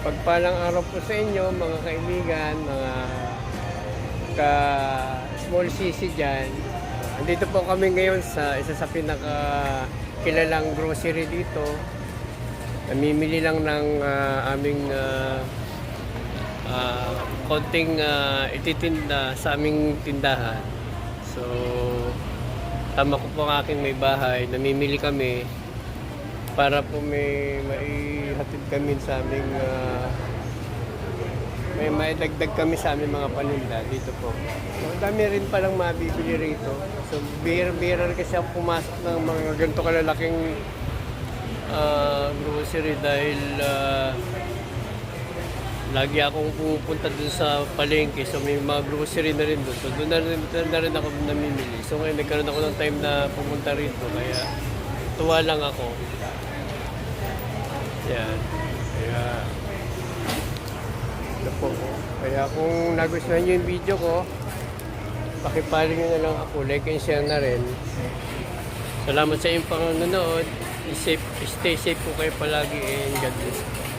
Pagpalang araw po sa inyo, mga kaibigan, mga ka-small sisi dyan. Andito po kami ngayon sa isa sa pinaka-kilalang grocery dito. Namimili lang ng aming konting ititinda sa aming tindahan. So, tama ko po ang aking may bahay. Namimili kami para po may maihatid kami sa aming may maidagdag kami sa aming mga paninda dito po. So, dami rin palang mabibili rito. So, bihira-bihira kasi ako pumasok ng mga ganito kalalaking grocery dahil lagi akong pupunta dun sa palengke. So, may mga grocery na rin dun. So, doon na rin ako namimili. So, ngayon nagkaroon ako ng time na pumunta rito. Kaya, tuwa lang ako. Yan. Kaya, ito po. Kaya kung nagustuhan nyo yung video ko, pakipalo nyo na lang ako. Like and share na rin. Salamat sa inyong panonood. Stay safe po kayo palagi and God bless.